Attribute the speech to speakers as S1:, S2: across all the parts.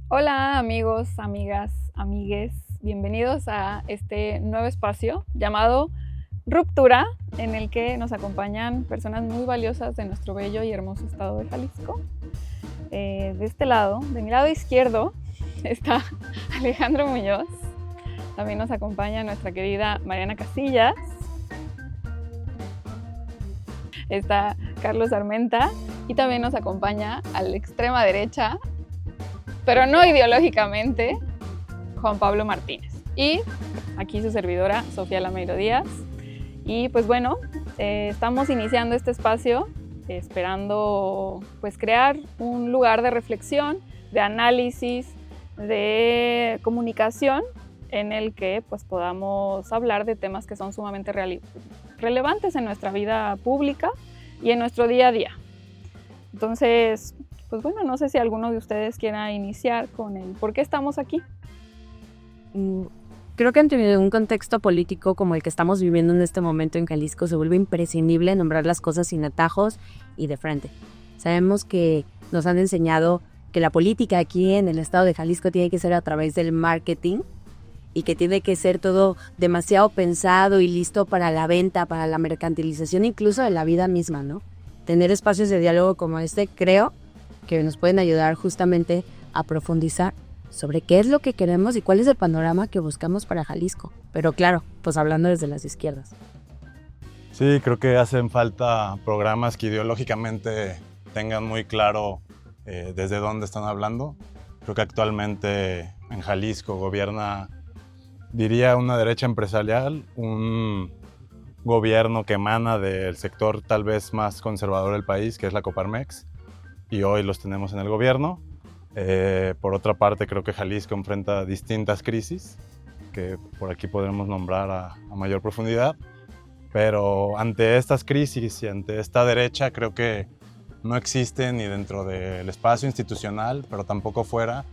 S1: Hola amigos, amigas, amigues, bienvenidos a este nuevo espacio llamado Ruptura, en el que nos acompañan personas muy valiosas de nuestro bello y hermoso estado de Jalisco. De este lado, de mi lado izquierdo, está Alejandro Muñoz. También nos acompaña nuestra querida Mariana Casillas. Está Carlos Armenta y también nos acompaña a la extrema derecha, pero no ideológicamente, Juan Pablo Martínez. Y aquí su servidora, Sofía Lameiro Díaz. Y pues bueno, estamos iniciando este espacio esperando pues crear un lugar de reflexión, de análisis, de comunicación en el que pues podamos hablar de temas que son sumamente relevantes en nuestra vida pública y en nuestro día a día. Entonces, pues bueno, no sé si alguno de ustedes quiera iniciar con el por qué estamos aquí.
S2: Creo que en un contexto político como el que estamos viviendo en este momento en Jalisco se vuelve imprescindible nombrar las cosas sin atajos y de frente. Sabemos que nos han enseñado que la política aquí en el estado de Jalisco tiene que ser a través del marketing y que tiene que ser todo demasiado pensado y listo para la venta, para la mercantilización, incluso de la vida misma, ¿no? Tener espacios de diálogo como este, creo que nos pueden ayudar justamente a profundizar sobre qué es lo que queremos y cuál es el panorama que buscamos para Jalisco. Pero claro, pues hablando desde las izquierdas.
S3: Sí, creo que hacen falta programas que ideológicamente tengan muy claro desde dónde están hablando. Creo que actualmente en Jalisco gobierna, diría, una derecha empresarial, un gobierno que emana del sector tal vez más conservador del país, que es la Coparmex, y hoy los tenemos en el gobierno. Por otra parte, creo que Jalisco enfrenta distintas crisis, que por aquí podremos nombrar a mayor profundidad, pero ante estas crisis y ante esta derecha creo que no existe ni dentro del espacio institucional, pero tampoco fuera,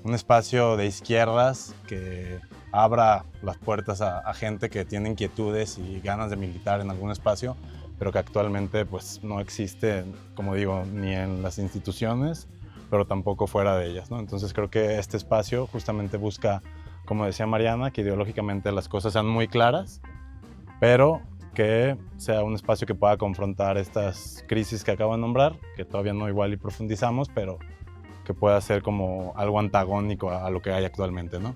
S3: un espacio de izquierdas que abra las puertas a gente que tiene inquietudes y ganas de militar en algún espacio, pero que actualmente pues, no existe, como digo, ni en las instituciones, pero tampoco fuera de ellas, ¿no? Entonces creo que este espacio justamente busca, como decía Mariana, que ideológicamente las cosas sean muy claras, pero que sea un espacio que pueda confrontar estas crisis que acabo de nombrar, que todavía no igual y profundizamos, pero que pueda ser como algo antagónico a lo que hay actualmente, ¿no?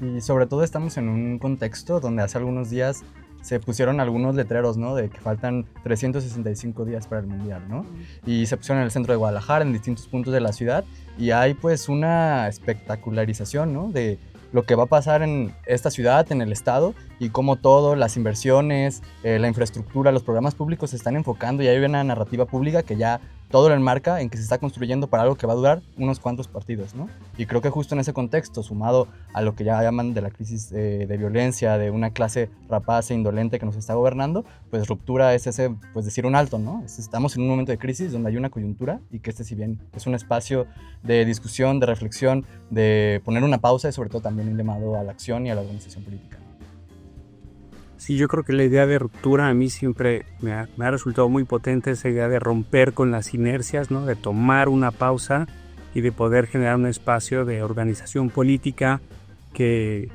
S4: Y sobre todo estamos en un contexto donde hace algunos días se pusieron algunos letreros, ¿no? De que faltan 365 días para el Mundial, ¿no? Y se pusieron en el centro de Guadalajara, en distintos puntos de la ciudad, y hay pues una espectacularización, ¿no? De lo que va a pasar en esta ciudad, en el estado, y cómo todo, las inversiones, la infraestructura, los programas públicos se están enfocando, y hay una narrativa pública que ya todo lo enmarca en que se está construyendo para algo que va a durar unos cuantos partidos, ¿no? Y creo que justo en ese contexto, sumado a lo que ya llaman de la crisis de violencia, de una clase rapaz e indolente que nos está gobernando, pues ruptura es ese, pues decir un alto, ¿no? Estamos en un momento de crisis donde hay una coyuntura y que si bien es un espacio de discusión, de reflexión, de poner una pausa y sobre todo también un llamado a la acción y a la organización política.
S5: Sí, yo creo que la idea de ruptura a mí siempre me ha resultado muy potente, esa idea de romper con las inercias, ¿no? De tomar una pausa y de poder generar un espacio de organización política que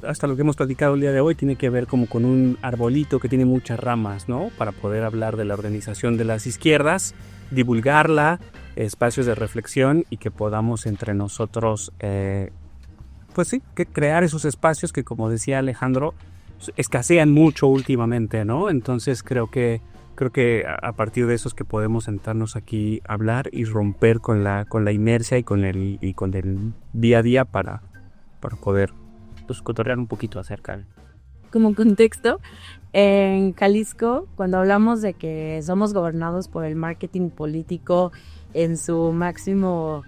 S5: hasta lo que hemos platicado el día de hoy tiene que ver como con un arbolito que tiene muchas ramas, ¿no? Para poder hablar de la organización de las izquierdas, divulgarla, espacios de reflexión y que podamos entre nosotros, pues sí, que crear esos espacios que, como decía Alejandro, escasean mucho últimamente, ¿no? Entonces creo que a partir de eso es que podemos sentarnos aquí a hablar y romper con la inercia y con el día a día para poder pues cotorrear un poquito acerca.
S2: Como contexto, en Jalisco, cuando hablamos de que somos gobernados por el marketing político en su máxima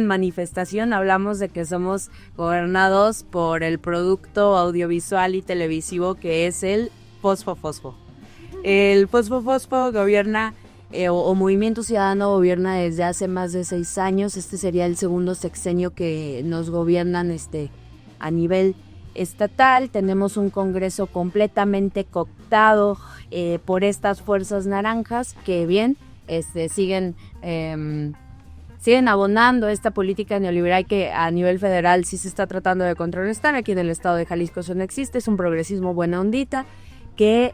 S2: manifestación, hablamos de que somos gobernados por el producto audiovisual y televisivo que es el Fosfo. El Fosfo gobierna, o Movimiento Ciudadano gobierna desde hace más de 6 años. Este sería el segundo sexenio que nos gobiernan a nivel estatal. Tenemos un Congreso completamente cooptado por estas fuerzas naranjas que bien siguen siguen abonando esta política neoliberal que a nivel federal sí se está tratando de contrarrestar. Aquí en el estado de Jalisco eso no existe, es un progresismo buena ondita que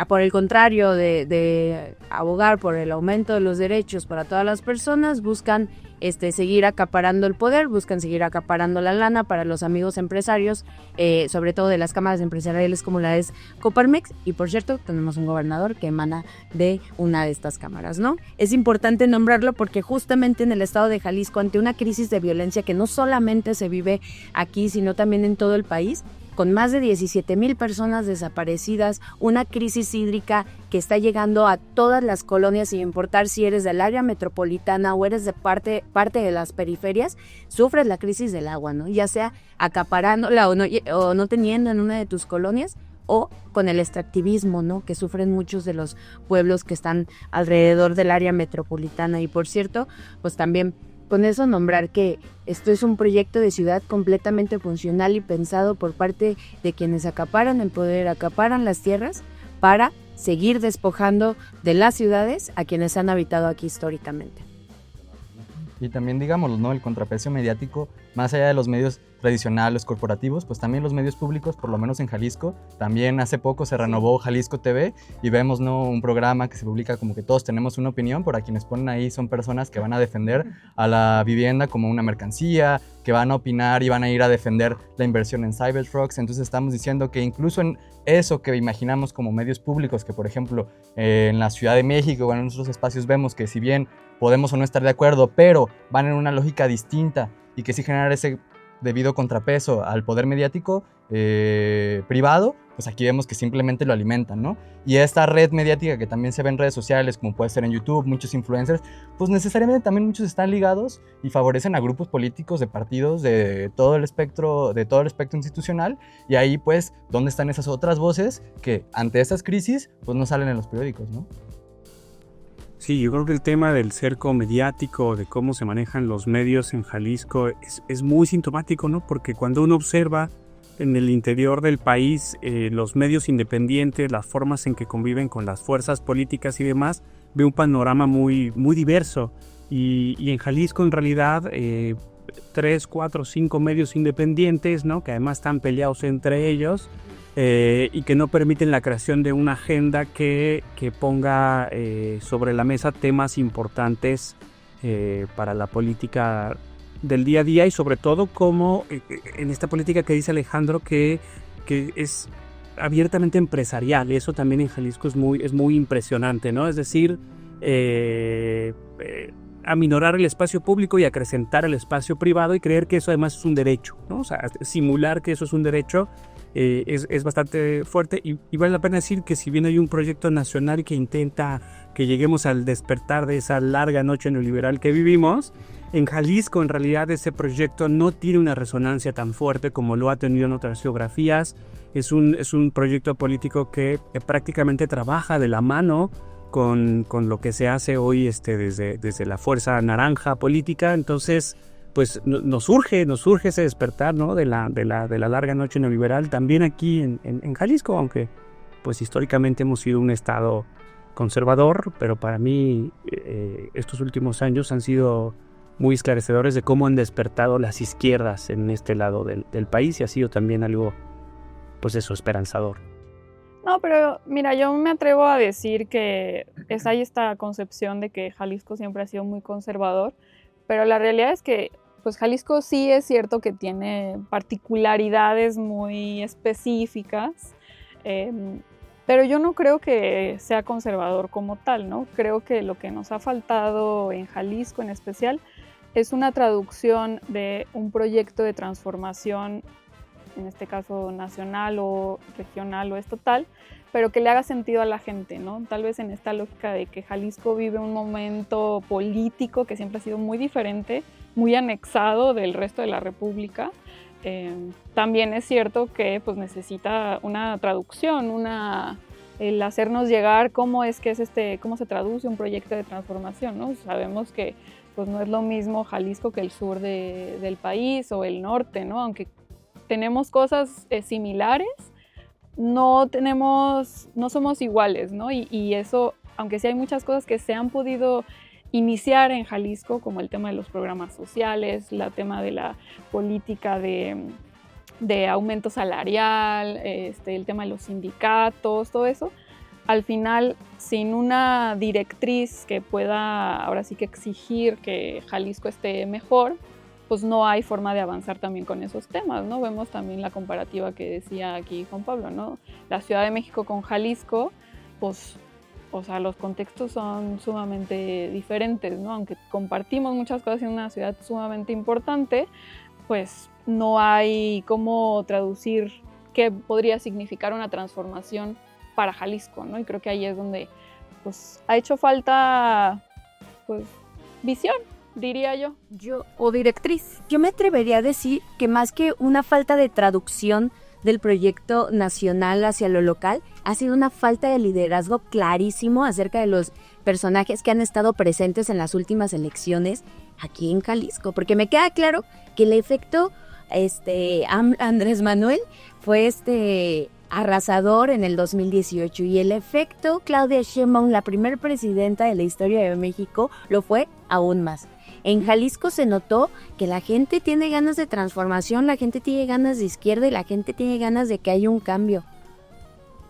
S2: por el contrario de abogar por el aumento de los derechos para todas las personas, buscan seguir acaparando el poder, buscan seguir acaparando la lana para los amigos empresarios, sobre todo de las cámaras empresariales como la es Coparmex. Y por cierto, tenemos un gobernador que emana de una de estas cámaras, ¿no? Es importante nombrarlo porque justamente en el estado de Jalisco, ante una crisis de violencia que no solamente se vive aquí, sino también en todo el país, con más de 17,000 personas desaparecidas, una crisis hídrica que está llegando a todas las colonias, sin importar si eres del área metropolitana o eres de parte de las periferias, sufres la crisis del agua, ¿no? Ya sea acaparándola o no teniendo en una de tus colonias, o con el extractivismo, ¿no? Que sufren muchos de los pueblos que están alrededor del área metropolitana. Y por cierto, pues también con eso nombrar que esto es un proyecto de ciudad completamente funcional y pensado por parte de quienes acaparan el poder, acaparan las tierras para seguir despojando de las ciudades a quienes han habitado aquí históricamente.
S4: Y también, digámoslo, ¿no? El contrapeso mediático, más allá de los medios tradicionales, corporativos, pues también los medios públicos, por lo menos en Jalisco. También hace poco se renovó Jalisco TV y vemos, ¿no? Un programa que se publica como que todos tenemos una opinión, pero a quienes ponen ahí son personas que van a defender a la vivienda como una mercancía, que van a opinar y van a ir a defender la inversión en Cybertrucks. Entonces estamos diciendo que incluso en eso que imaginamos como medios públicos, que por ejemplo en la Ciudad de México o en otros espacios vemos que si bien podemos o no estar de acuerdo, pero van en una lógica distinta y que sí generar ese debido contrapeso al poder mediático privado, pues aquí vemos que simplemente lo alimentan, ¿no? Y esta red mediática que también se ve en redes sociales, como puede ser en YouTube, muchos influencers, pues necesariamente también muchos están ligados y favorecen a grupos políticos de partidos de todo el espectro institucional. Y ahí, pues, ¿dónde están esas otras voces que ante estas crisis, pues no salen en los periódicos, ¿no?
S5: Sí, yo creo que el tema del cerco mediático, de cómo se manejan los medios en Jalisco, es muy sintomático, ¿no? Porque cuando uno observa en el interior del país los medios independientes, las formas en que conviven con las fuerzas políticas y demás, ve un panorama muy, muy diverso. Y en Jalisco, en realidad, 3, 4, 5 medios independientes, ¿no? Que además están peleados entre ellos, y que no permiten la creación de una agenda que ponga sobre la mesa temas importantes para la política del día a día, y sobre todo como en esta política que dice Alejandro que es abiertamente empresarial. Eso también en Jalisco es muy impresionante, ¿no? Es decir, aminorar el espacio público y acrecentar el espacio privado y creer que eso además es un derecho, ¿no? O sea, simular que eso es un derecho es bastante fuerte, y vale la pena decir que si bien hay un proyecto nacional que intenta que lleguemos al despertar de esa larga noche neoliberal que vivimos, en Jalisco en realidad ese proyecto no tiene una resonancia tan fuerte como lo ha tenido en otras geografías. Es un proyecto político que prácticamente trabaja de la mano con lo que se hace hoy desde la fuerza naranja política. Entonces, pues nos surge ese despertar, ¿no? de la larga noche neoliberal también aquí en Jalisco, aunque pues históricamente hemos sido un estado conservador, pero para mí estos últimos años han sido muy esclarecedores de cómo han despertado las izquierdas en este lado del país, y ha sido también algo, pues eso, esperanzador.
S1: No, pero mira, yo me atrevo a decir que hay esta concepción de que Jalisco siempre ha sido muy conservador, pero la realidad es que pues Jalisco sí es cierto que tiene particularidades muy específicas, pero yo no creo que sea conservador como tal, ¿no? Creo que lo que nos ha faltado en Jalisco en especial es una traducción de un proyecto de transformación, en este caso nacional o regional o estatal, pero que le haga sentido a la gente, ¿no? Tal vez en esta lógica de que Jalisco vive un momento político que siempre ha sido muy diferente, muy anexado del resto de la República. También es cierto que pues, necesita una traducción, el hacernos llegar cómo se traduce un proyecto de transformación, ¿no? Sabemos que pues, no es lo mismo Jalisco que el sur del país o el norte, ¿no? Aunque tenemos cosas similares, no somos iguales, ¿no? Y eso, aunque sí hay muchas cosas que se han podido iniciar en Jalisco, como el tema de los programas sociales, el tema de la política de aumento salarial, el tema de los sindicatos, todo eso, al final, sin una directriz que pueda ahora sí que exigir que Jalisco esté mejor, pues no hay forma de avanzar también con esos temas, ¿no? Vemos también la comparativa que decía aquí Juan Pablo, ¿no? La Ciudad de México con Jalisco, pues, o sea, los contextos son sumamente diferentes, ¿no? Aunque compartimos muchas cosas en una ciudad sumamente importante, pues no hay cómo traducir qué podría significar una transformación para Jalisco, ¿no? Y creo que ahí es donde, pues, ha hecho falta, pues, visión, diría yo.
S2: O directriz. Yo me atrevería a decir que más que una falta de traducción del proyecto nacional hacia lo local, ha sido una falta de liderazgo clarísimo acerca de los personajes que han estado presentes en las últimas elecciones aquí en Jalisco, porque me queda claro que el efecto Andrés Manuel fue arrasador en el 2018 y el efecto Claudia Sheinbaum, la primer presidenta de la historia de México, lo fue aún más. En Jalisco se notó que la gente tiene ganas de transformación, la gente tiene ganas de izquierda y la gente tiene ganas de que haya un cambio.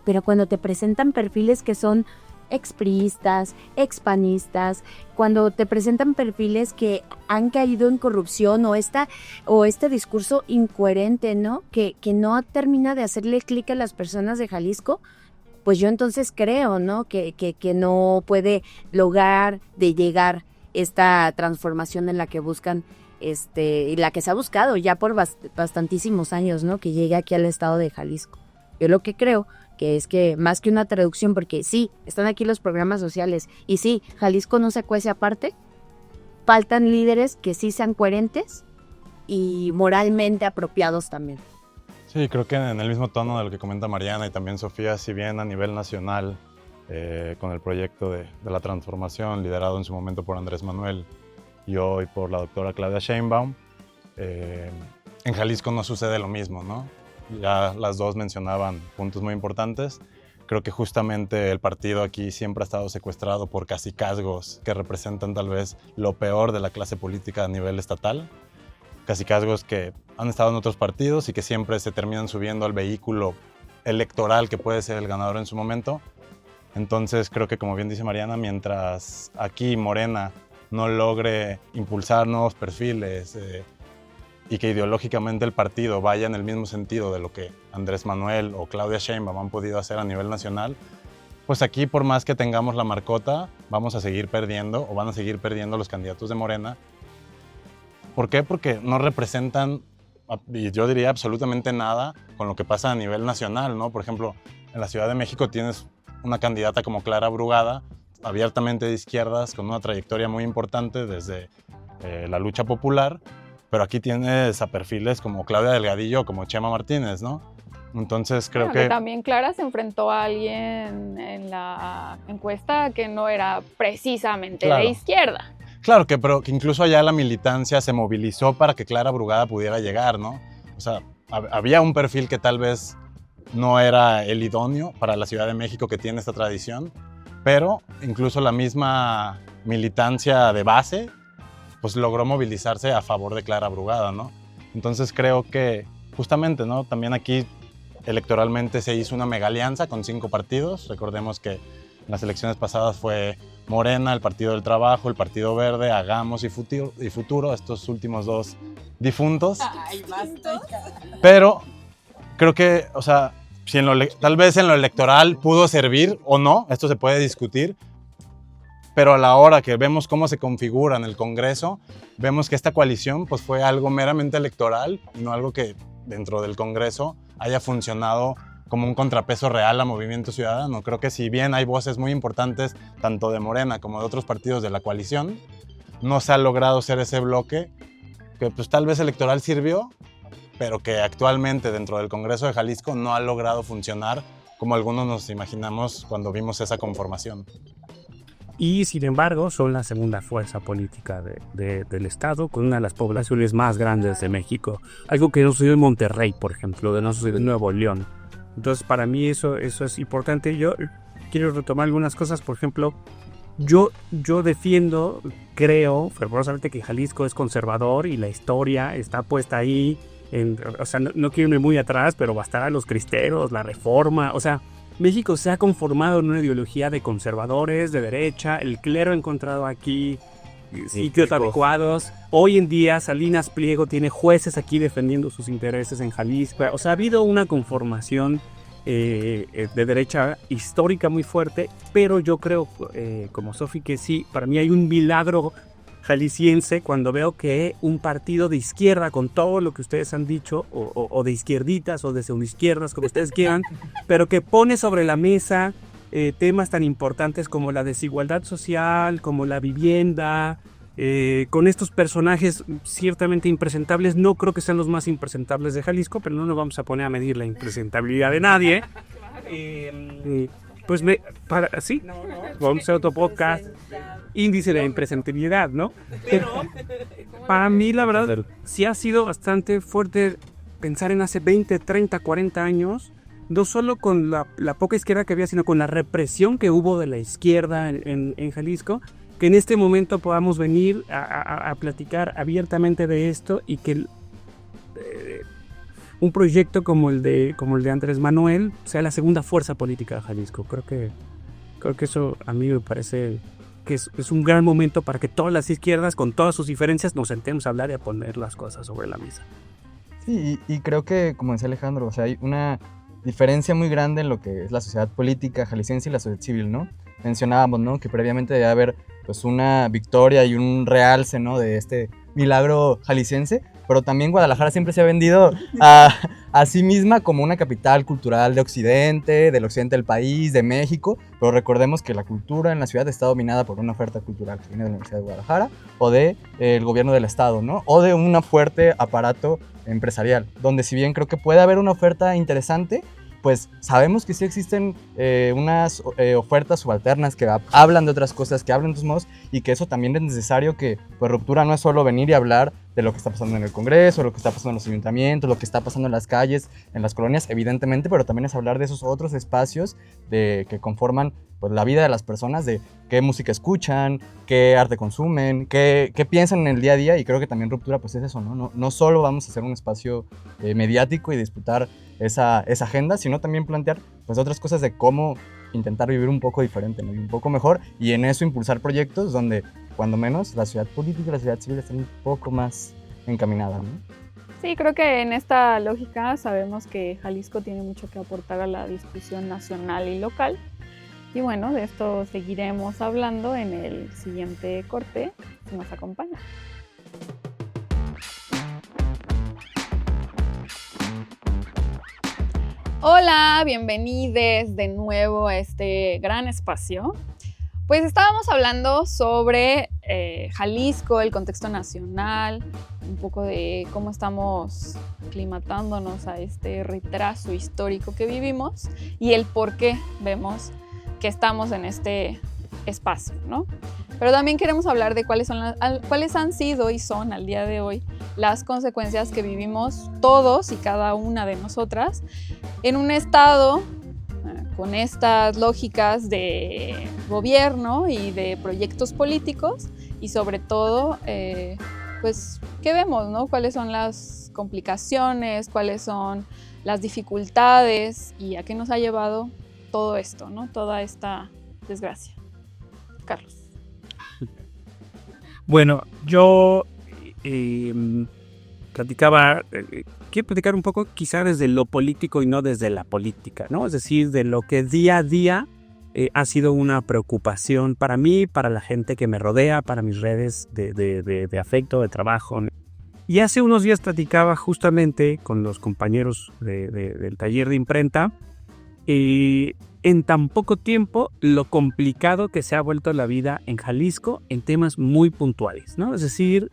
S2: Pero cuando te presentan perfiles que son expriistas, expanistas, cuando te presentan perfiles que han caído en corrupción o este discurso incoherente, ¿no? Que no termina de hacerle clic a las personas de Jalisco, pues yo entonces creo, ¿no? Que no puede lograr de llegar esta transformación en la que buscan, y la que se ha buscado ya por bastantísimos años, ¿no? Que llegue aquí al estado de Jalisco. Yo lo que creo que es que más que una traducción, porque sí, están aquí los programas sociales, y sí, Jalisco no se cuece aparte, faltan líderes que sí sean coherentes y moralmente apropiados también.
S3: Sí, creo que en el mismo tono de lo que comenta Mariana y también Sofía, si bien a nivel nacional, con el proyecto de la transformación liderado en su momento por Andrés Manuel y hoy por la doctora Claudia Sheinbaum, en Jalisco no sucede lo mismo, ¿no? Ya las dos mencionaban puntos muy importantes. Creo que justamente el partido aquí siempre ha estado secuestrado por cacicazgos que representan tal vez lo peor de la clase política a nivel estatal. Cacicazgos que han estado en otros partidos y que siempre se terminan subiendo al vehículo electoral que puede ser el ganador en su momento. Entonces creo que, como bien dice Mariana, mientras aquí Morena no logre impulsar nuevos perfiles y que ideológicamente el partido vaya en el mismo sentido de lo que Andrés Manuel o Claudia Sheinbaum han podido hacer a nivel nacional, pues aquí, por más que tengamos la marcota, vamos a seguir perdiendo o van a seguir perdiendo los candidatos de Morena. ¿Por qué? Porque no representan, y yo diría absolutamente nada con lo que pasa a nivel nacional, ¿no? Por ejemplo, en la Ciudad de México tienes una candidata como Clara Brugada, abiertamente de izquierdas, con una trayectoria muy importante desde la lucha popular, pero aquí tienes a perfiles como Claudia Delgadillo, como Chema Martínez, ¿no? Entonces creo que
S1: también Clara se enfrentó a alguien en la encuesta que no era precisamente de izquierda.
S3: Claro, pero que incluso allá la militancia se movilizó para que Clara Brugada pudiera llegar, ¿no? O sea, había un perfil que tal vez no era el idóneo para la Ciudad de México, que tiene esta tradición, pero incluso la misma militancia de base pues logró movilizarse a favor de Clara Brugada, ¿no? Entonces creo que justamente, ¿no? También aquí electoralmente se hizo una mega alianza con 5 partidos. Recordemos que en las elecciones pasadas fue Morena, el Partido del Trabajo, el Partido Verde, Hagamos y Futuro, estos últimos 2 difuntos.
S6: Ay, basta.
S3: Pero creo que, o sea, si tal vez en lo electoral pudo servir o no, esto se puede discutir, pero a la hora que vemos cómo se configura en el Congreso, vemos que esta coalición pues, fue algo meramente electoral y no algo que dentro del Congreso haya funcionado como un contrapeso real a Movimiento Ciudadano. Creo que si bien hay voces muy importantes, tanto de Morena como de otros partidos de la coalición, no se ha logrado ser ese bloque que pues, tal vez electoral sirvió, pero que actualmente dentro del Congreso de Jalisco no ha logrado funcionar como algunos nos imaginamos cuando vimos esa conformación.
S5: Y sin embargo son la segunda fuerza política del estado, con una de las poblaciones más grandes de México, algo que no sucedió en Monterrey, por ejemplo, no sucedió en Nuevo León. Entonces para mí eso es importante. Yo quiero retomar algunas cosas, por ejemplo, Yo defiendo, creo fervorosamente que Jalisco es conservador y la historia está puesta ahí. O sea, no quiero irme muy atrás, pero bastará los cristeros, la reforma. O sea, México se ha conformado en una ideología de conservadores, de derecha. El clero ha encontrado aquí sitios adecuados. Hoy en día Salinas Pliego tiene jueces aquí defendiendo sus intereses en Jalisco. O sea, ha habido una conformación de derecha histórica muy fuerte, pero yo creo, como Sofi, que sí, para mí hay un milagro jalisciense cuando veo que un partido de izquierda, con todo lo que ustedes han dicho, o de izquierditas o de pseudoizquierdas, como ustedes quieran, pero que pone sobre la mesa temas tan importantes como la desigualdad social, como la vivienda, con estos personajes ciertamente impresentables. No creo que sean los más impresentables de Jalisco, pero no nos vamos a poner a medir la impresentabilidad de nadie. Pues sí, vamos a hacer otro podcast, índice de impresentabilidad, ¿no? Pero para mí, la verdad, sí ha sido bastante fuerte pensar en hace 20, 30, 40 años, no solo con la poca izquierda que había, sino con la represión que hubo de la izquierda en Jalisco, que en este momento podamos venir a platicar abiertamente de esto y que un proyecto como el de Andrés Manuel sea la segunda fuerza política de Jalisco. Creo que eso a mí me parece que es un gran momento para que todas las izquierdas, con todas sus diferencias, nos sentemos a hablar y a poner las cosas sobre la mesa.
S4: Sí, y creo que, como decía Alejandro, o sea, hay una diferencia muy grande en lo que es la sociedad política jalisciense y la sociedad civil, ¿no? Mencionábamos, ¿no?, que previamente debe haber pues una victoria y un realce, ¿no?, de este milagro jalisciense, pero también Guadalajara siempre se ha vendido a sí misma como una capital cultural de Occidente, del occidente del país, de México, pero recordemos que la cultura en la ciudad está dominada por una oferta cultural que viene de la Universidad de Guadalajara o del gobierno del estado, ¿no?, o de un fuerte aparato empresarial, donde si bien creo que puede haber una oferta interesante, pues sabemos que sí existen unas ofertas subalternas que hablan de otras cosas, que hablan de otros modos, y que eso también es necesario, que pues Ruptura no es solo venir y hablar de lo que está pasando en el Congreso, lo que está pasando en los ayuntamientos, lo que está pasando en las calles, en las colonias, evidentemente, pero también es hablar de esos otros espacios que conforman pues la vida de las personas, de qué música escuchan, qué arte consumen, qué piensan en el día a día, y creo que también Ruptura pues es eso, ¿no? No solo vamos a hacer un espacio mediático y disputar esa agenda, sino también plantear pues otras cosas de cómo intentar vivir un poco diferente, ¿no?, y un poco mejor, y en eso impulsar proyectos donde cuando menos la ciudad política y la ciudad civil estén un poco más encaminadas, ¿no?
S1: Sí, creo que en esta lógica sabemos que Jalisco tiene mucho que aportar a la discusión nacional y local. Y bueno, de esto seguiremos hablando en el siguiente corte, si nos acompaña. Hola, bienvenidos de nuevo a este gran espacio. Pues estábamos hablando sobre Jalisco, el contexto nacional, un poco de cómo estamos aclimatándonos a este retraso histórico que vivimos y el por qué vemos que estamos en este espacio, ¿no? Pero también queremos hablar de cuáles han sido y son al día de hoy las consecuencias que vivimos todos y cada una de nosotras en un estado con estas lógicas de gobierno y de proyectos políticos, y sobre todo, pues, ¿qué vemos, no? ¿Cuáles son las complicaciones? ¿Cuáles son las dificultades? ¿Y a qué nos ha llevado todo esto, ¿no? Toda esta desgracia. Carlos.
S5: Bueno, yo quiero platicar un poco quizá desde lo político y no desde la política, ¿no? Es decir, de lo que día a día ha sido una preocupación para mí, para la gente que me rodea, para mis redes de afecto, de trabajo. Y hace unos días platicaba justamente con los compañeros del taller de imprenta en tan poco tiempo lo complicado que se ha vuelto la vida en Jalisco en temas muy puntuales, ¿no? Es decir,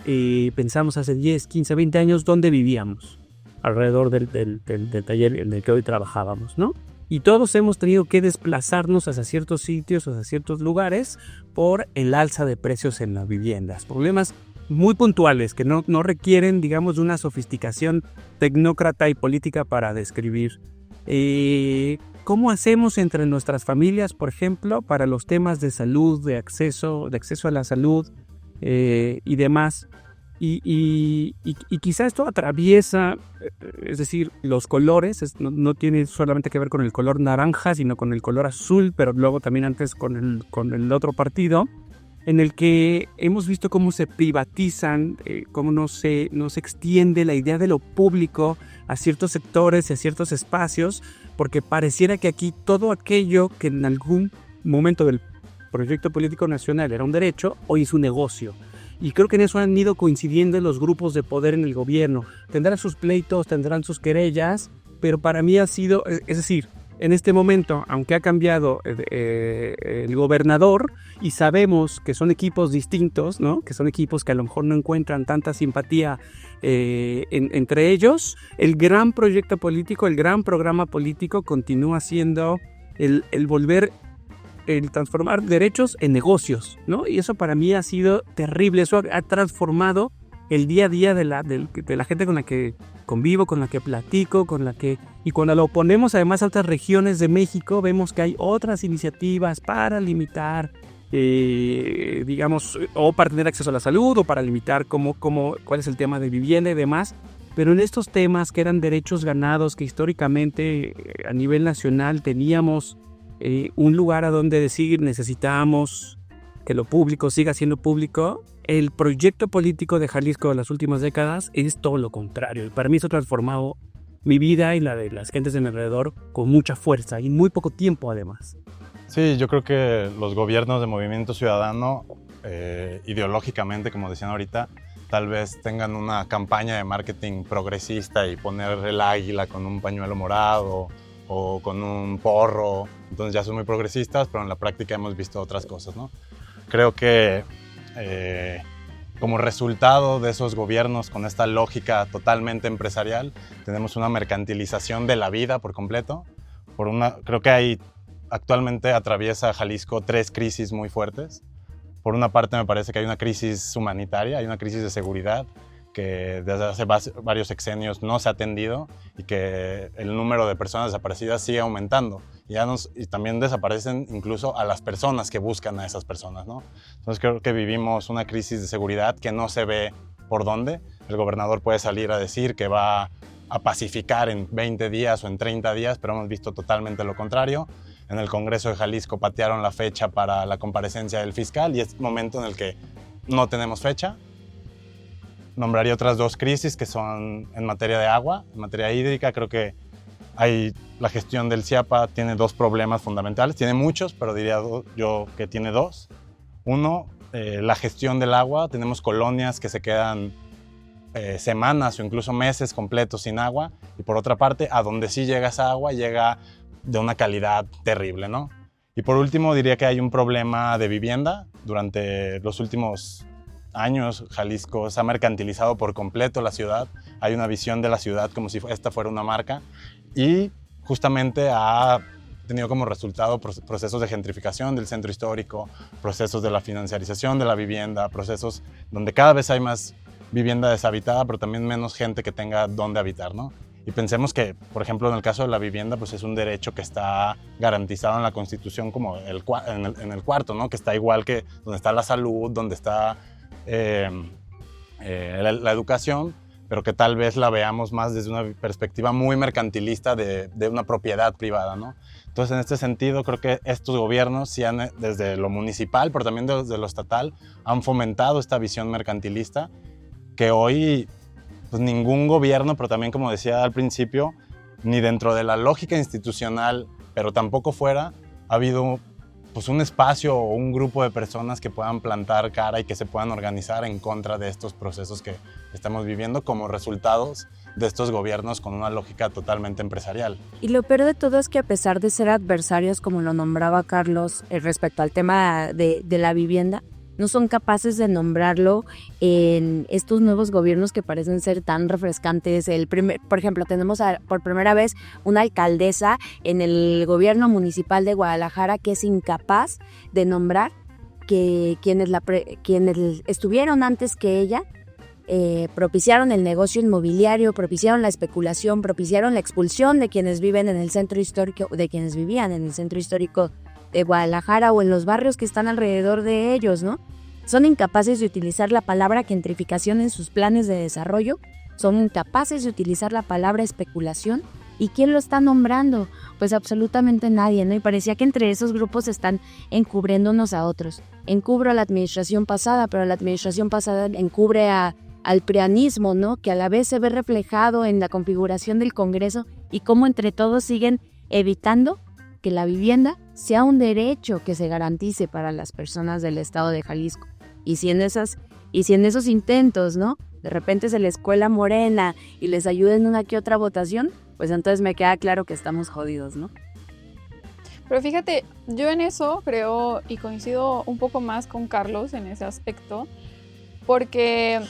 S5: pensamos hace 10, 15, 20 años dónde vivíamos alrededor del taller en el que hoy trabajábamos, ¿no? Y todos hemos tenido que desplazarnos hacia ciertos sitios, hacia ciertos lugares por el alza de precios en las viviendas. Problemas muy puntuales que no requieren, digamos, de una sofisticación tecnócrata y política para describir ¿Cómo hacemos entre nuestras familias, por ejemplo, para los temas de salud, de acceso a la salud y demás? Y quizá esto atraviesa, es decir, los colores, no tiene solamente que ver con el color naranja, sino con el color azul, pero luego también antes con el otro partido, en el que hemos visto cómo se privatizan, cómo no se extiende la idea de lo público a ciertos sectores y a ciertos espacios, porque pareciera que aquí todo aquello que en algún momento del proyecto político nacional era un derecho, hoy es un negocio. Y creo que en eso han ido coincidiendo los grupos de poder en el gobierno. Tendrán sus pleitos, tendrán sus querellas, pero para mí ha sido, es decir, en este momento, aunque ha cambiado el gobernador y sabemos que son equipos distintos, ¿no? Que son equipos que a lo mejor no encuentran tanta simpatía entre ellos, el gran proyecto político, el gran programa político continúa siendo el transformar derechos en negocios, ¿no? Y eso para mí ha sido terrible. Eso ha transformado el día a día de la gente con la que convivo, con la que platico, y cuando lo ponemos además a otras regiones de México, vemos que hay otras iniciativas para limitar, digamos, o para tener acceso a la salud, o para limitar cuál es el tema de vivienda y demás. Pero en estos temas que eran derechos ganados, que históricamente a nivel nacional teníamos un lugar a donde decir necesitamos que lo público siga siendo público, el proyecto político de Jalisco de las últimas décadas es todo lo contrario. Y para mí eso ha transformado mi vida y la de las gentes de mi alrededor con mucha fuerza y muy poco tiempo además.
S3: Sí, yo creo que los gobiernos de Movimiento Ciudadano, ideológicamente, como decían ahorita, tal vez tengan una campaña de marketing progresista y poner el águila con un pañuelo morado o con un porro, entonces ya son muy progresistas, pero en la práctica hemos visto otras cosas, ¿no? Creo que como resultado de esos gobiernos con esta lógica totalmente empresarial, tenemos una mercantilización de la vida por completo. Creo que actualmente atraviesa Jalisco 3 crisis muy fuertes. Por una parte me parece que hay una crisis humanitaria, hay una crisis de seguridad, que desde hace varios sexenios no se ha atendido y que el número de personas desaparecidas sigue aumentando. Y también desaparecen incluso a las personas que buscan a esas personas, ¿no? Entonces creo que vivimos una crisis de seguridad que no se ve por dónde. El gobernador puede salir a decir que va a pacificar en 20 días o en 30 días, pero hemos visto totalmente lo contrario. En el Congreso de Jalisco patearon la fecha para la comparecencia del fiscal y es momento en el que no tenemos fecha. Nombraría otras 2 crisis que son en materia de agua, en materia hídrica. Creo que la gestión del CIAPA tiene 2 problemas fundamentales. Tiene muchos, pero diría yo que tiene 2. Uno, la gestión del agua. Tenemos colonias que se quedan semanas o incluso meses completos sin agua. Y por otra parte, a donde sí llega esa agua, llega de una calidad terrible, ¿no? Y por último, diría que hay un problema de vivienda. Durante los últimos años, Jalisco se ha mercantilizado por completo la ciudad. Hay una visión de la ciudad como si esta fuera una marca y justamente ha tenido como resultado procesos de gentrificación del centro histórico, procesos de la financiarización de la vivienda, procesos donde cada vez hay más vivienda deshabitada, pero también menos gente que tenga dónde habitar, ¿no? Y pensemos que, por ejemplo, en el caso de la vivienda, pues es un derecho que está garantizado en la Constitución como en el cuarto, ¿no? Que está igual que donde está la salud, donde está la educación, pero que tal vez la veamos más desde una perspectiva muy mercantilista de una propiedad privada, ¿no? Entonces, en este sentido, creo que estos gobiernos, desde lo municipal, pero también desde lo estatal, han fomentado esta visión mercantilista que hoy pues, ningún gobierno, pero también, como decía al principio, ni dentro de la lógica institucional, pero tampoco fuera, ha habido pues un espacio o un grupo de personas que puedan plantar cara y que se puedan organizar en contra de estos procesos que estamos viviendo como resultados de estos gobiernos con una lógica totalmente empresarial.
S2: Y lo peor de todo es que a pesar de ser adversarios, como lo nombraba Carlos, respecto al tema de la vivienda, no son capaces de nombrarlo en estos nuevos gobiernos que parecen ser tan refrescantes. Por ejemplo, tenemos por primera vez una alcaldesa en el gobierno municipal de Guadalajara que es incapaz de nombrar que quienes estuvieron antes que ella propiciaron el negocio inmobiliario, propiciaron la especulación, propiciaron la expulsión de quienes viven en el centro histórico, de quienes vivían en el centro histórico de Guadalajara o en los barrios que están alrededor de ellos, ¿no? Son incapaces de utilizar la palabra gentrificación en sus planes de desarrollo, son incapaces de utilizar la palabra especulación. ¿Y quién lo está nombrando? Pues absolutamente nadie, ¿no? Y parecía que entre esos grupos están encubriendo unos a otros. Encubro a la administración pasada, pero la administración pasada encubre al prianismo, ¿no? Que a la vez se ve reflejado en la configuración del Congreso y cómo entre todos siguen evitando que la vivienda sea un derecho que se garantice para las personas del estado de Jalisco. Y si en esos intentos, ¿no? De repente se les cuela Morena y les ayuda en una que otra votación, pues entonces me queda claro que estamos jodidos, ¿no?
S1: Pero fíjate, yo en eso creo y coincido un poco más con Carlos en ese aspecto, porque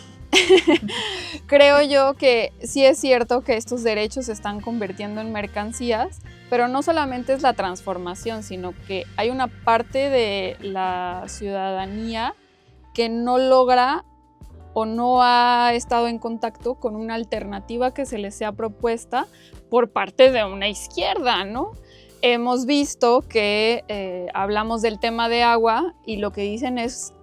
S1: creo yo que sí es cierto que estos derechos se están convirtiendo en mercancías, pero no solamente es la transformación, sino que hay una parte de la ciudadanía que no logra o no ha estado en contacto con una alternativa que se les sea propuesta por parte de una izquierda, ¿no? Hemos visto que hablamos del tema de agua y lo que dicen es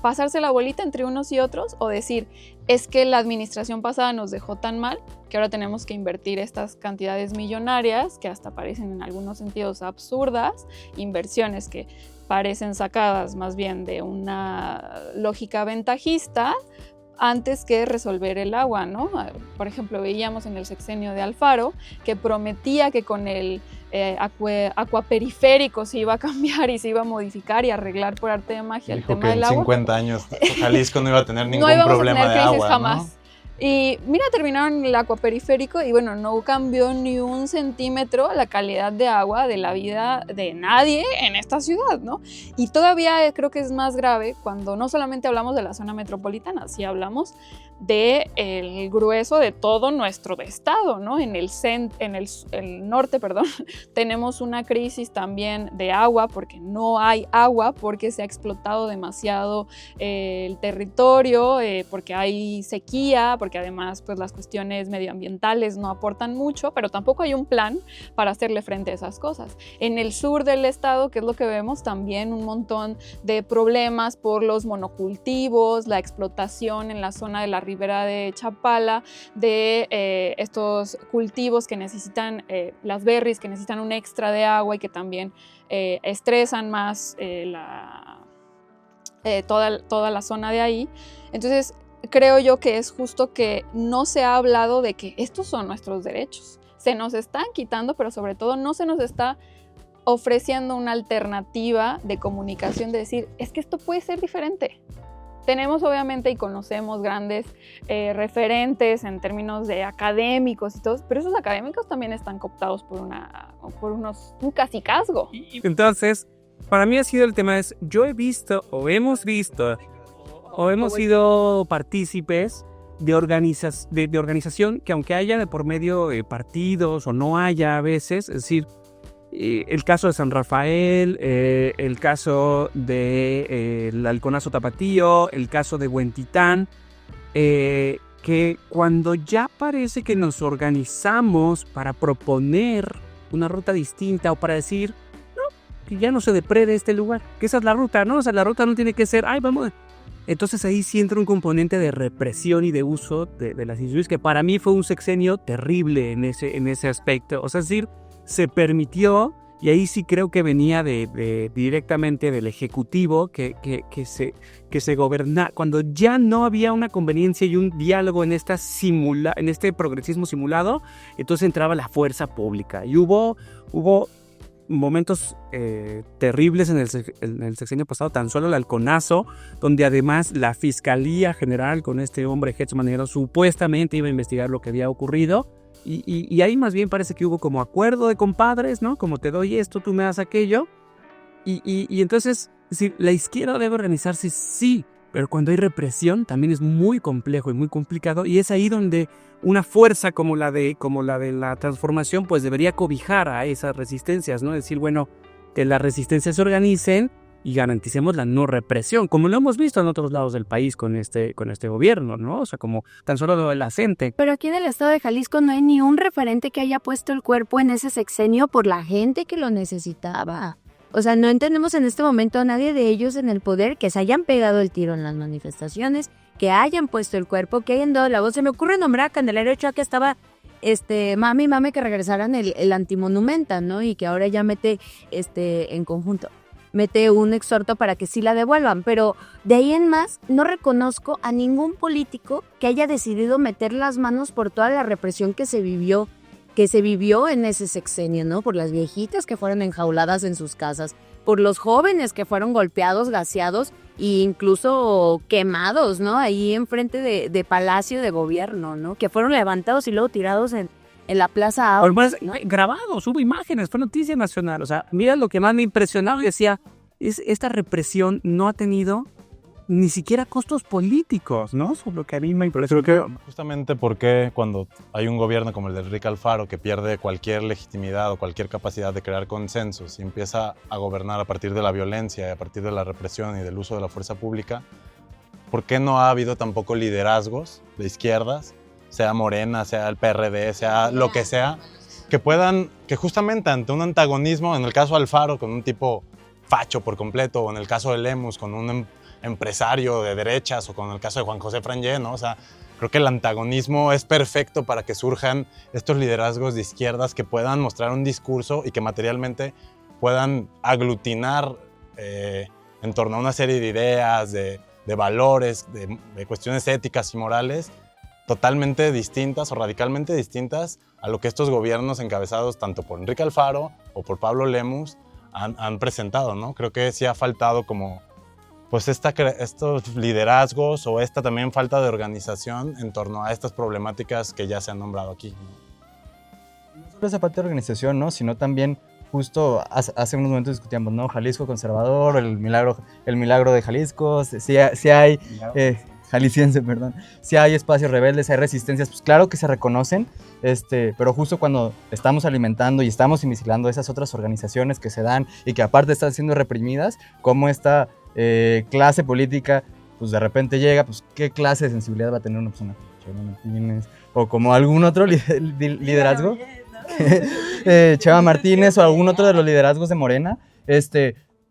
S1: pasarse la bolita entre unos y otros o decir, es que la administración pasada nos dejó tan mal que ahora tenemos que invertir estas cantidades millonarias que hasta parecen en algunos sentidos absurdas, inversiones que parecen sacadas más bien de una lógica ventajista, antes que resolver el agua, ¿no? Por ejemplo, veíamos en el sexenio de Alfaro que prometía que con el acuaperiférico se iba a cambiar y se iba a modificar y arreglar por arte de magia el tema del agua.
S3: Dijo que en 50 años Jalisco no iba a tener ningún
S1: no
S3: problema
S1: a tener
S3: de
S1: crisis
S3: agua,
S1: jamás.
S3: ¿no?
S1: Y mira, terminaron el acuaperiférico y bueno, no cambió ni un centímetro la calidad de agua de la vida de nadie en esta ciudad, ¿no? Y todavía creo que es más grave cuando no solamente hablamos de la zona metropolitana, sí hablamos del grueso de todo nuestro estado, ¿no? En el norte, tenemos una crisis también de agua porque no hay agua, porque se ha explotado demasiado el territorio, porque hay sequía, porque además pues, las cuestiones medioambientales no aportan mucho, pero tampoco hay un plan para hacerle frente a esas cosas. En el sur del estado, que es lo que vemos, también un montón de problemas por los monocultivos, la explotación en la zona de la ribera de Chapala, de estos cultivos que necesitan, las berries, que necesitan un extra de agua y que también estresan más toda la zona de ahí. Entonces, creo yo que es justo que no se ha hablado de que estos son nuestros derechos. Se nos están quitando, pero sobre todo no se nos está ofreciendo una alternativa de comunicación, de decir, es que esto puede ser diferente. Tenemos obviamente y conocemos grandes referentes en términos de académicos y todo, pero esos académicos también están cooptados por un cacicazgo.
S5: Entonces, para mí ha sido el tema es, yo he visto o hemos sido partícipes de organización que aunque haya de por medio partidos o no haya a veces, es decir, el caso de San Rafael, el caso del Halconazo Tapatío, el caso de Huentitán, que cuando ya parece que nos organizamos para proponer una ruta distinta o para decir, no, que ya no se deprede este lugar, que esa es la ruta, ¿no? O sea, la ruta no tiene que ser, ay, vamos. Entonces ahí sí entra un componente de represión y de uso de las instituciones, que para mí fue un sexenio terrible en ese aspecto. O sea, es decir, se permitió, y ahí sí creo que venía directamente del Ejecutivo, que se gobernaba, cuando ya no había una conveniencia y un diálogo en este progresismo simulado, entonces entraba la fuerza pública. Y hubo momentos terribles en el sexenio pasado, tan solo el Halconazo, donde además la Fiscalía General con este hombre Gertz Manero supuestamente iba a investigar lo que había ocurrido. Y ahí más bien parece que hubo como acuerdo de compadres, ¿no? Como te doy esto, tú me das aquello. Y entonces, sí, la izquierda debe organizarse, sí, pero cuando hay represión también es muy complejo y muy complicado. Y es ahí donde una fuerza como la de la transformación, pues debería cobijar a esas resistencias, ¿no? Decir, bueno, que las resistencias se organicen y garanticemos la no represión, como lo hemos visto en otros lados del país con este gobierno, ¿no? O sea, como tan solo lo de la gente.
S2: Pero aquí en el estado de Jalisco no hay ni un referente que haya puesto el cuerpo en ese sexenio por la gente que lo necesitaba. O sea, no entendemos en este momento a nadie de ellos en el poder que se hayan pegado el tiro en las manifestaciones, que hayan puesto el cuerpo, que hayan dado la voz. Se me ocurre nombrar a Candelaria Ochoa, que estaba mame que regresaran el antimonumenta, ¿no? Y que ahora ya mete en conjunto mete un exhorto para que sí la devuelvan, pero de ahí en más no reconozco a ningún político que haya decidido meter las manos por toda la represión que se vivió en ese sexenio, ¿no? Por las viejitas que fueron enjauladas en sus casas, por los jóvenes que fueron golpeados, gaseados e incluso quemados, ¿no? Ahí enfrente de Palacio de Gobierno, ¿no? Que fueron levantados y luego tirados en la Plaza Autos.
S5: Además, no, grabados, hubo imágenes, fue noticia nacional. O sea, mira lo que más me impresionaba y decía, esta represión no ha tenido ni siquiera costos políticos, ¿no? Eso es lo que a mí me impresionó.
S3: Creo que justamente porque cuando hay un gobierno como el de Enrique Alfaro que pierde cualquier legitimidad o cualquier capacidad de crear consensos y empieza a gobernar a partir de la violencia y a partir de la represión y del uso de la fuerza pública, ¿por qué no ha habido tampoco liderazgos de izquierdas, sea Morena, sea el PRD, sea lo que sea, que justamente ante un antagonismo, en el caso Alfaro con un tipo facho por completo, o en el caso de Lemus con un empresario de derechas, o con el caso de Juan José Frangé, ¿no? O sea, creo que el antagonismo es perfecto para que surjan estos liderazgos de izquierdas que puedan mostrar un discurso y que materialmente puedan aglutinar en torno a una serie de ideas, de valores, de cuestiones éticas y morales totalmente distintas o radicalmente distintas a lo que estos gobiernos encabezados tanto por Enrique Alfaro o por Pablo Lemus han presentado, ¿no? Creo que sí ha faltado como pues estos liderazgos o esta también falta de organización en torno a estas problemáticas que ya se han nombrado aquí, ¿no?
S4: No solo esa falta de organización, ¿no? Sino también justo hace unos momentos discutíamos, ¿no? Jalisco conservador, el milagro de Jalisco, si hay jalisciense, perdón, si hay espacios rebeldes, hay resistencias, pues claro que se reconocen, pero justo cuando estamos alimentando y estamos invisibilizando esas otras organizaciones que se dan y que aparte están siendo reprimidas, como esta clase política, pues de repente llega, pues qué clase de sensibilidad va a tener una persona como Chava Martínez o como algún otro liderazgo, Chava Martínez o algún otro de los liderazgos de Morena,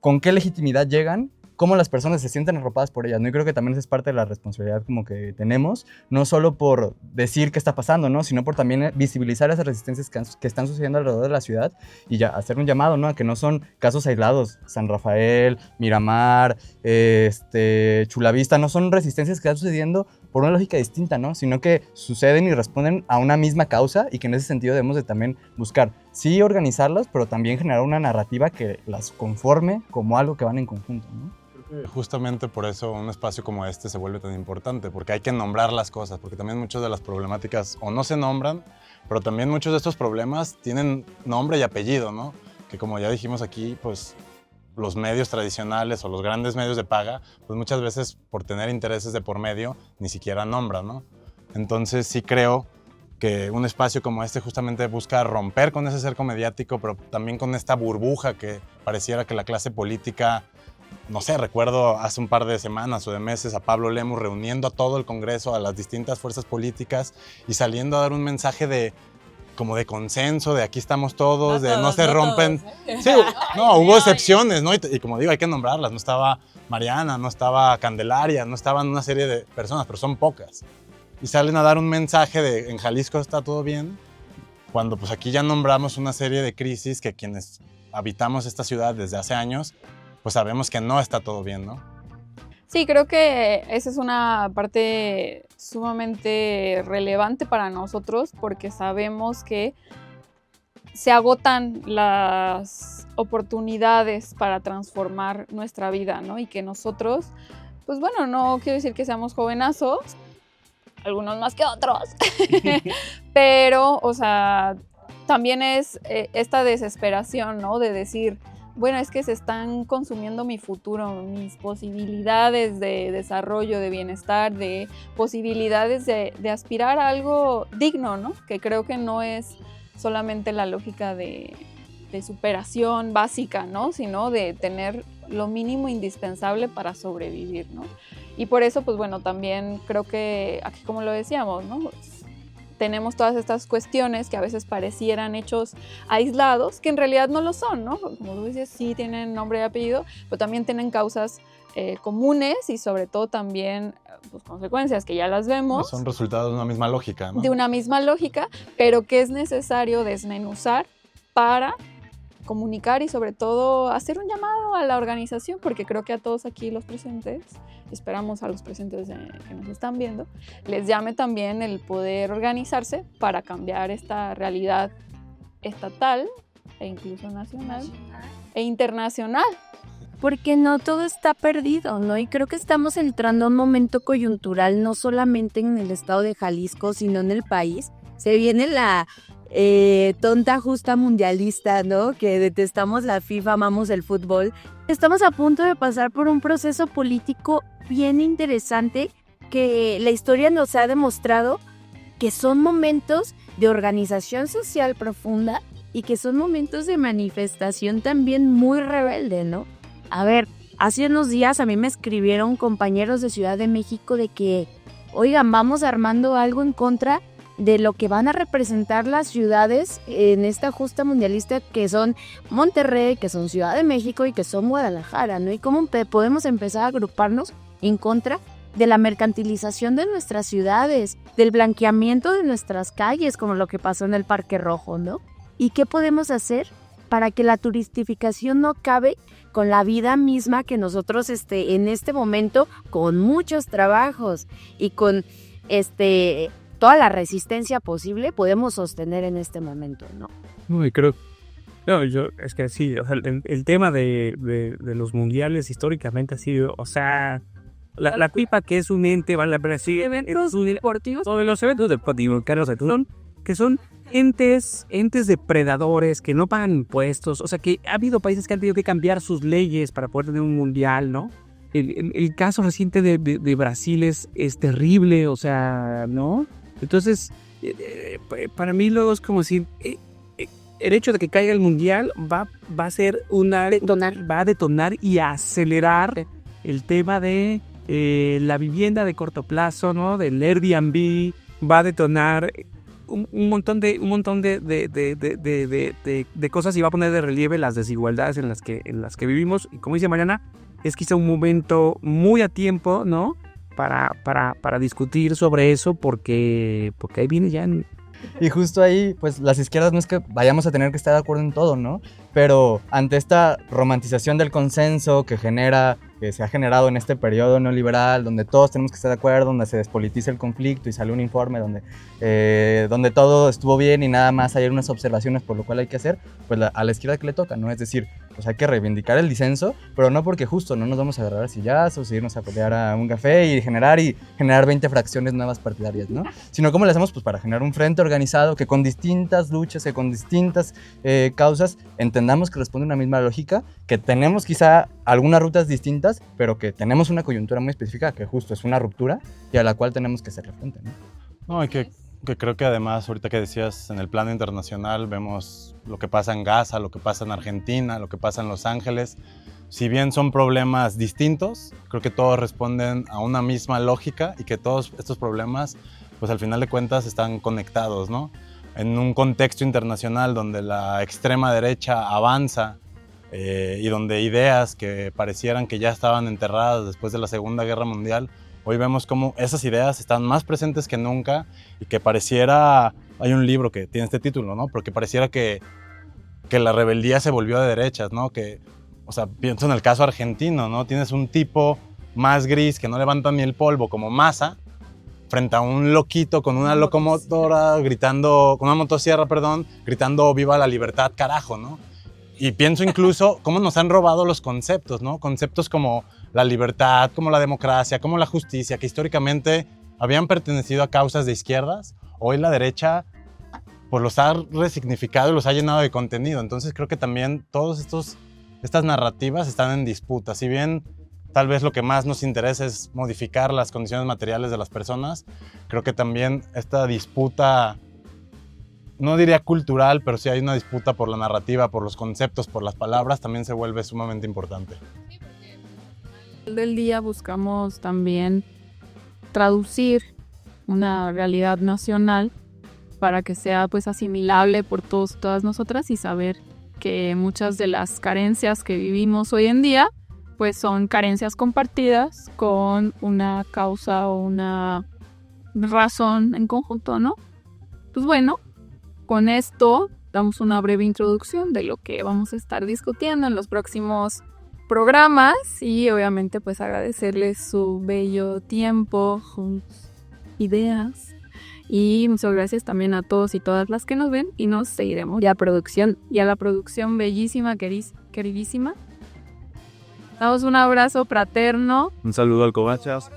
S4: ¿con qué legitimidad llegan? Cómo las personas se sienten arropadas por ellas, ¿no? Y creo que también esa es parte de la responsabilidad como que tenemos, no solo por decir qué está pasando, ¿no? Sino por también visibilizar esas resistencias que están sucediendo alrededor de la ciudad y ya hacer un llamado, ¿no? A que no son casos aislados. San Rafael, Miramar, Chulavista, no son resistencias que están sucediendo por una lógica distinta, ¿no? Sino que suceden y responden a una misma causa y que en ese sentido debemos de también buscar, sí organizarlas, pero también generar una narrativa que las conforme como algo que van en conjunto, ¿no?
S3: Justamente por eso un espacio como este se vuelve tan importante, porque hay que nombrar las cosas, porque también muchas de las problemáticas o no se nombran, pero también muchos de estos problemas tienen nombre y apellido, ¿no? Que como ya dijimos aquí, pues los medios tradicionales o los grandes medios de paga, pues muchas veces por tener intereses de por medio ni siquiera nombran, ¿no? Entonces sí creo que un espacio como este justamente busca romper con ese cerco mediático, pero también con esta burbuja que pareciera que la clase política, no sé, recuerdo hace un par de semanas o de meses a Pablo Lemus reuniendo a todo el Congreso, a las distintas fuerzas políticas y saliendo a dar un mensaje como de consenso, de aquí estamos todos, de no se rompen. Sí, no, hubo excepciones, ¿no? Y como digo, hay que nombrarlas. No estaba Mariana, no estaba Candelaria, no estaban una serie de personas, pero son pocas. Y salen a dar un mensaje de en Jalisco está todo bien, cuando pues aquí ya nombramos una serie de crisis que quienes habitamos esta ciudad desde hace años, pues sabemos que no está todo bien, ¿no?
S1: Sí, creo que esa es una parte sumamente relevante para nosotros porque sabemos que se agotan las oportunidades para transformar nuestra vida, ¿no? Y que nosotros, pues bueno, no quiero decir que seamos jovenazos, algunos más que otros, pero, o sea, también es esta desesperación, ¿no? De decir, bueno, es que se están consumiendo mi futuro, mis posibilidades de desarrollo, de bienestar, de posibilidades de aspirar a algo digno, ¿no? Que creo que no es solamente la lógica de superación básica, ¿no? Sino de tener lo mínimo indispensable para sobrevivir, ¿no? Y por eso, pues bueno, también creo que aquí, como lo decíamos, ¿no? Tenemos todas estas cuestiones que a veces parecieran hechos aislados, que en realidad no lo son, ¿no? Como tú dices, sí tienen nombre y apellido, pero también tienen causas comunes y sobre todo también pues, consecuencias que ya las vemos.
S3: Son resultados de una misma lógica, ¿no?
S1: De una misma lógica, pero que es necesario desmenuzar para comunicar y sobre todo hacer un llamado a la organización, porque creo que a todos aquí los presentes, esperamos a los presentes que nos están viendo, les llame también el poder organizarse para cambiar esta realidad estatal e incluso nacional e internacional.
S2: Porque no todo está perdido, ¿no? Y creo que estamos entrando a un momento coyuntural, no solamente en el estado de Jalisco, sino en el país. Se viene la tonta justa mundialista, ¿no? Que detestamos la FIFA, amamos el fútbol. Estamos a punto de pasar por un proceso político bien interesante que la historia nos ha demostrado que son momentos de organización social profunda y que son momentos de manifestación también muy rebelde, ¿no? A ver, hace unos días a mí me escribieron compañeros de Ciudad de México de que, oigan, vamos armando algo en contra de lo que van a representar las ciudades en esta justa mundialista, que son Monterrey, que son Ciudad de México y que son Guadalajara, ¿no? Y cómo podemos empezar a agruparnos en contra de la mercantilización de nuestras ciudades, del blanqueamiento de nuestras calles, como lo que pasó en el Parque Rojo, ¿no? ¿Y qué podemos hacer para que la turistificación no acabe con la vida misma que nosotros en este momento, con muchos trabajos y con toda la resistencia posible, podemos sostener en este momento, ¿no?
S5: Uy, creo... No, es que sí, o sea, el tema de los mundiales históricamente ha sido, o sea, la FIFA, que es un ente, vale la pena decir,
S2: Eventos deportivos.
S5: todos los eventos deportivos, que son entes depredadores que no pagan impuestos, o sea, que ha habido países que han tenido que cambiar sus leyes para poder tener un mundial, ¿no? El caso reciente de Brasil es terrible, o sea, ¿no? Entonces, para mí luego es como si el hecho de que caiga el mundial va a ser va a detonar y a acelerar el tema de la vivienda de corto plazo, ¿no? Del Airbnb, va a detonar un montón de cosas y va a poner de relieve las desigualdades en las que vivimos. Y como dice Mariana, es quizá un momento muy a tiempo, ¿no? Para discutir sobre eso, porque ahí viene ya...
S4: Y justo ahí, pues las izquierdas no es que vayamos a tener que estar de acuerdo en todo, ¿no? Pero ante esta romantización del consenso que se ha generado en este periodo neoliberal, donde todos tenemos que estar de acuerdo, donde se despolitiza el conflicto y sale un informe donde todo estuvo bien y nada más hay unas observaciones por lo cual hay que hacer, pues a la izquierda que le toca, ¿no? Es decir, pues hay que reivindicar el disenso, pero no porque justo no nos vamos a agarrar a sillazos, irnos a pelear a un café y generar 20 fracciones nuevas partidarias, ¿no? Sino cómo le hacemos pues para generar un frente organizado que con distintas luchas, que con distintas causas entendamos que responde a una misma lógica, que tenemos quizá algunas rutas distintas, pero que tenemos una coyuntura muy específica que justo es una ruptura y a la cual tenemos que hacerle frente, ¿no?
S3: No, y que creo que además, ahorita que decías, en el plano internacional vemos lo que pasa en Gaza, lo que pasa en Argentina, lo que pasa en Los Ángeles. Si bien son problemas distintos, creo que todos responden a una misma lógica y que todos estos problemas, pues al final de cuentas, están conectados, ¿no? En un contexto internacional donde la extrema derecha avanza y donde ideas que parecieran que ya estaban enterradas después de la Segunda Guerra Mundial, hoy vemos cómo esas ideas están más presentes que nunca y que pareciera, hay un libro que tiene este título, ¿no? Porque pareciera que la rebeldía se volvió de derechas, ¿no? O sea, pienso en el caso argentino, ¿no? Tienes un tipo más gris que no levanta ni el polvo como Massa, frente a un loquito con una locomotora gritando, con una motosierra, perdón, gritando viva la libertad, carajo, ¿no? Y pienso incluso cómo nos han robado los conceptos, ¿no? Conceptos como la libertad, como la democracia, como la justicia, que históricamente habían pertenecido a causas de izquierdas. Hoy la derecha pues los ha resignificado y los ha llenado de contenido. Entonces creo que también todas estas narrativas están en disputa. Si bien tal vez lo que más nos interesa es modificar las condiciones materiales de las personas, creo que también esta disputa, no diría cultural, pero sí hay una disputa por la narrativa, por los conceptos, por las palabras, también se vuelve sumamente importante.
S1: Sí, del día buscamos también traducir una realidad nacional para que sea pues asimilable por todos y todas nosotras y saber que muchas de las carencias que vivimos hoy en día pues son carencias compartidas con una causa o una razón en conjunto, ¿no? Pues bueno, con esto damos una breve introducción de lo que vamos a estar discutiendo en los próximos programas y obviamente pues agradecerles su bello tiempo, sus ideas y muchas gracias también a todos y todas las que nos ven y nos seguiremos.
S2: Y a producción.
S1: Y a la producción bellísima, queridísima. Damos un abrazo fraterno.
S6: Un saludo al Covachas.